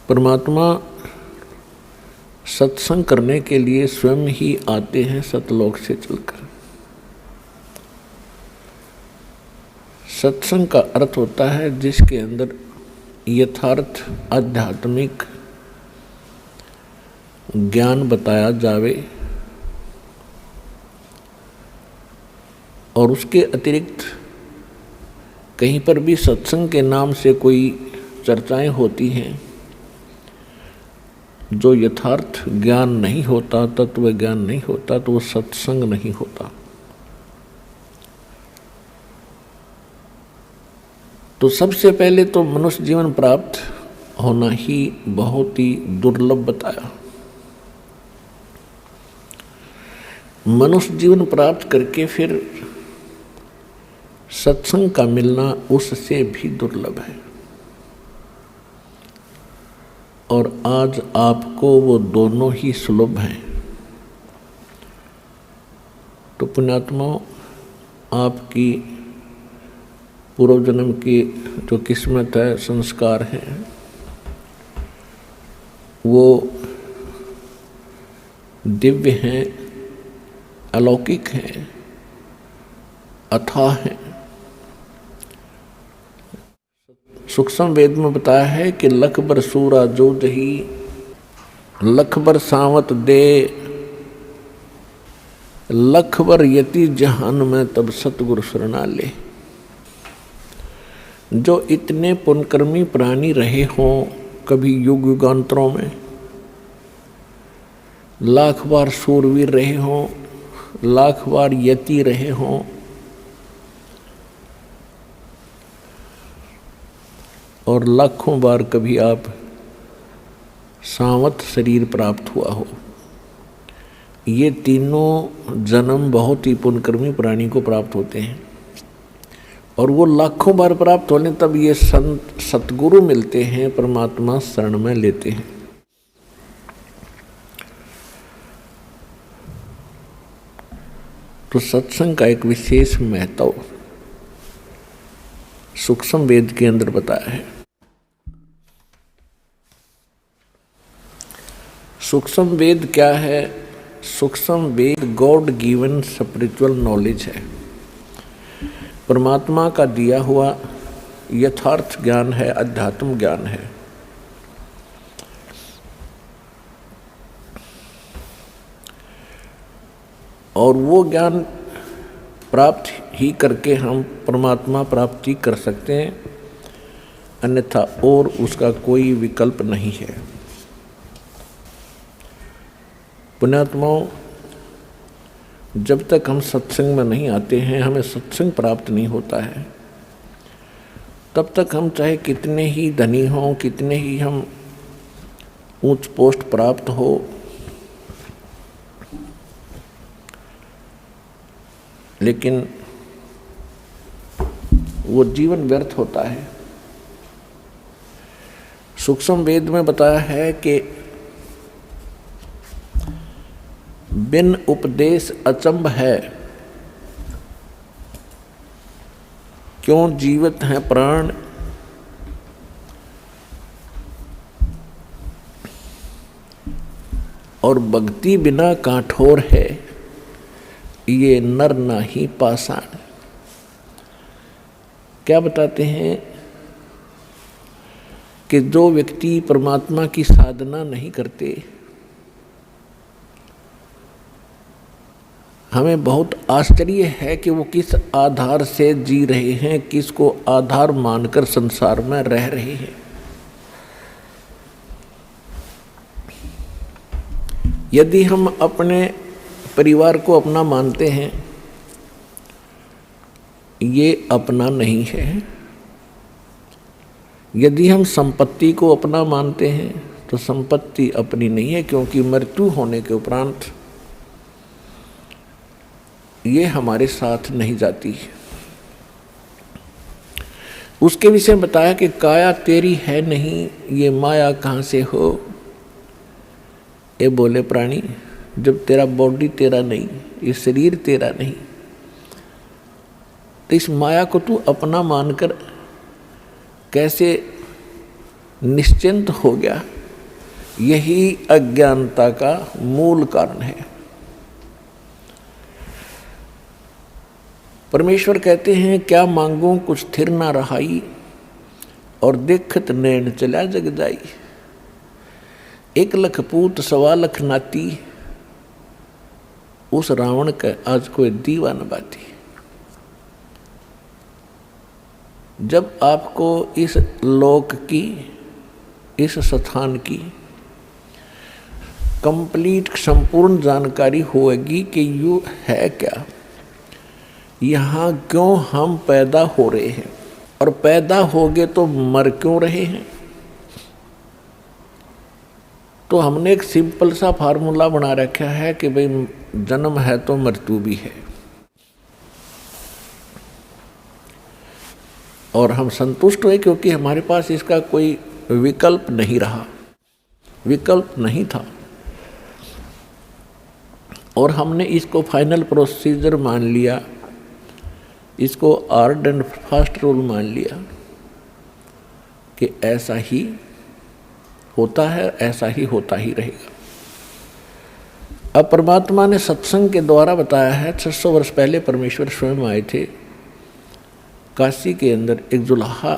परमात्मा सत्संग करने के लिए स्वयं ही आते हैं सतलोक से चलकर। सत्संग का अर्थ होता है जिसके अंदर यथार्थ आध्यात्मिक ज्ञान बताया जावे और उसके अतिरिक्त कहीं पर भी सत्संग के नाम से कोई चर्चाएं होती हैं जो यथार्थ ज्ञान नहीं होता, तत्व ज्ञान नहीं होता, तो वो सत्संग नहीं होता। तो सबसे पहले तो मनुष्य जीवन प्राप्त होना ही बहुत ही दुर्लभ बताया। मनुष्य जीवन प्राप्त करके फिर सत्संग का मिलना उससे भी दुर्लभ है। और आज आपको वो दोनों ही सुलभ हैं। तो पुण्यात्मा, आपकी पूर्व जन्म की जो किस्मत है, संस्कार हैं, वो दिव्य हैं, अलौकिक हैं, अथाह हैं। सूक्ष्म वेद में बताया है कि लख बर सूरा जो दही, लख बर सावत दे, लख बर यति जहान में तब सतगुरु शरणा ले। जो इतने पुण्यकर्मी प्राणी रहे हों कभी युग युगांतरों में, लाख बार शूरवीर रहे हों, लाख बार यति रहे हों, और लाखों बार कभी आप सावत शरीर प्राप्त हुआ हो, ये तीनों जन्म बहुत ही पुण्यकर्मी प्राणी को प्राप्त होते हैं। और वो लाखों बार प्राप्त होने तब ये संत सतगुरु मिलते हैं, परमात्मा शरण में लेते हैं। तो सत्संग का एक विशेष महत्व सूक्ष्म वेद के अंदर बताया है। सूक्ष्म वेद क्या है? सूक्ष्म वेद गॉड गिवन स्पिरिचुअल नॉलेज है, परमात्मा का दिया हुआ यथार्थ ज्ञान है, अध्यात्म ज्ञान है। और वो ज्ञान प्राप्त ही करके हम परमात्मा प्राप्ति कर सकते हैं, अन्यथा और उसका कोई विकल्प नहीं है। पुण्यात्माओं, जब तक हम सत्संग में नहीं आते हैं, हमें सत्संग प्राप्त नहीं होता है, तब तक हम चाहे कितने ही धनी हों, कितने ही हम ऊंच पोस्ट प्राप्त हो, लेकिन वो जीवन व्यर्थ होता है। सूक्ष्म वेद में बताया है कि बिन उपदेश अचंभ है, क्यों जीवित है प्राण, और भक्ति बिना काठोर है, ये नर नाही पाषाण। क्या बताते हैं कि जो व्यक्ति परमात्मा की साधना नहीं करते, हमें बहुत आश्चर्य है कि वो किस आधार से जी रहे हैं, किसको आधार मानकर संसार में रह रहे हैं। यदि हम अपने परिवार को अपना मानते हैं, ये अपना नहीं है। यदि हम संपत्ति को अपना मानते हैं तो संपत्ति अपनी नहीं है, क्योंकि मृत्यु होने के उपरांत ये हमारे साथ नहीं जाती। उसके विषय में बताया कि काया तेरी है नहीं, ये माया कहाँ से हो। ये बोले प्राणी, जब तेरा बॉडी तेरा नहीं, ये शरीर तेरा नहीं, तो इस माया को तू अपना मानकर कैसे निश्चिंत हो गया। यही अज्ञानता का मूल कारण है। परमेश्वर कहते हैं, क्या मांगूं कुछ स्थिर ना रहाई, और देखत नैन चला जग जाई। 1 लाख पूत 1.25 लाख नाती, उस रावण का आज कोई दीवा न बाती। जब आपको इस लोक की, इस स्थान की कंप्लीट संपूर्ण जानकारी होगी कि यू है क्या, यहाँ क्यों हम पैदा हो रहे हैं, और पैदा हो गए तो मर क्यों रहे हैं, तो हमने एक सिंपल सा फार्मूला बना रखा है कि भाई जन्म है तो मृत्यु भी है, और हम संतुष्ट हुए क्योंकि हमारे पास इसका कोई विकल्प नहीं रहा, विकल्प नहीं था, और हमने इसको फाइनल प्रोसीजर मान लिया, इसको हार्ड एंड फास्ट रूल मान लिया कि ऐसा ही होता है, ऐसा ही होता ही रहेगा। अब परमात्मा ने सत्संग के द्वारा बताया है, 600 वर्ष पहले परमेश्वर स्वयं आए थे, काशी के अंदर एक जुलाहा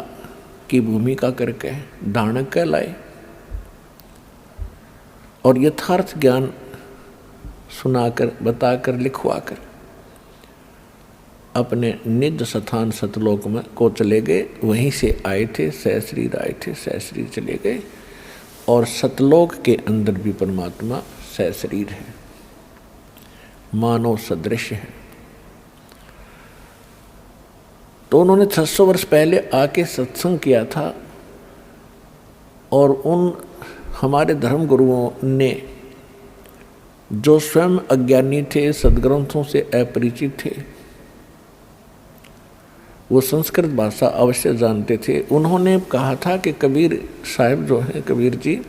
की भूमिका करके दानक कहलाए, और यथार्थ ज्ञान सुनाकर, बताकर, लिखवाकर अपने निज स्थान सतलोक में को चले गए। वहीं से आए थे, सहस्रीर आए थे, सहस्रीर चले गए, और सतलोक के अंदर भी परमात्मा सहस्रीर है, मानव सदृश है। तो उन्होंने 600 वर्ष पहले आके सत्संग किया था, और उन हमारे धर्म गुरुओं ने जो स्वयं अज्ञानी थे, सदग्रंथों से अपरिचित थे, वो संस्कृत भाषा अवश्य जानते थे। उन्होंने कहा था कि कबीर साहब जो हैं, कबीर जी,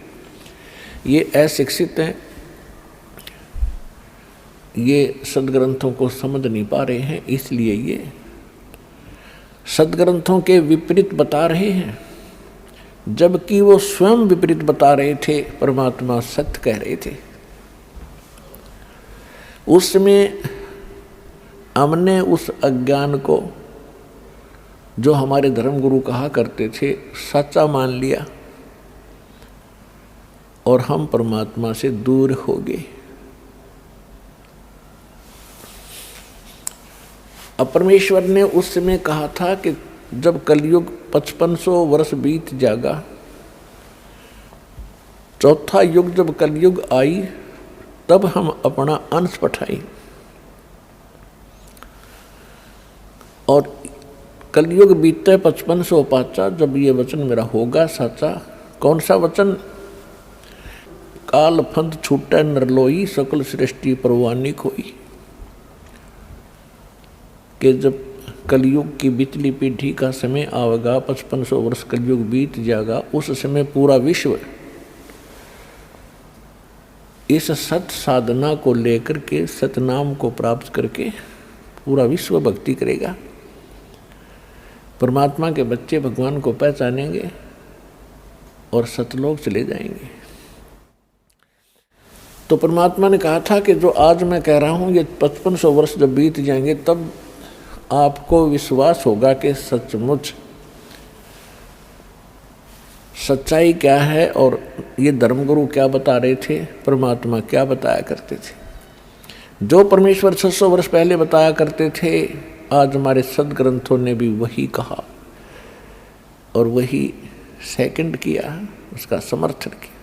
ये अशिक्षित हैं, ये सदग्रंथों को समझ नहीं पा रहे हैं, इसलिए ये सदग्रंथों के विपरीत बता रहे हैं, जबकि वो स्वयं विपरीत बता रहे थे, परमात्मा सत्य कह रहे थे। उसमें हमने उस अज्ञान को, जो हमारे धर्मगुरु कहा करते थे, सच्चा मान लिया, और हम परमात्मा से दूर हो गए। अब परमेश्वर ने उस समय कहा था कि जब कलयुग 5500 वर्ष बीत जाएगा, चौथा युग जब कलयुग आई, तब हम अपना अंश पठाई, और कलयुग बीतते 5500 पाचा, जब ये वचन मेरा होगा साचा। कौन सा वचन? काल फंद छूटे नरलोई, सकल सृष्टि परवानी कोई। कि जब कलयुग की बिचली पीढ़ी का समय आवेगा, 5500 वर्ष कलयुग बीत जाएगा, उस समय पूरा विश्व इस सत साधना को लेकर के, सतनाम को प्राप्त करके पूरा विश्व भक्ति करेगा। परमात्मा के बच्चे भगवान को पहचानेंगे और सतलोक चले जाएंगे। तो परमात्मा ने कहा था कि जो आज मैं कह रहा हूँ, ये 5500 वर्ष जब बीत जाएंगे, तब आपको विश्वास होगा कि सचमुच सच्चाई क्या है, और ये धर्मगुरु क्या बता रहे थे, परमात्मा क्या बताया करते थे। जो परमेश्वर 600 वर्ष पहले बताया करते थे, आज हमारे सदग्रंथों ने भी वही कहा और वही सेकंड किया, उसका समर्थन किया।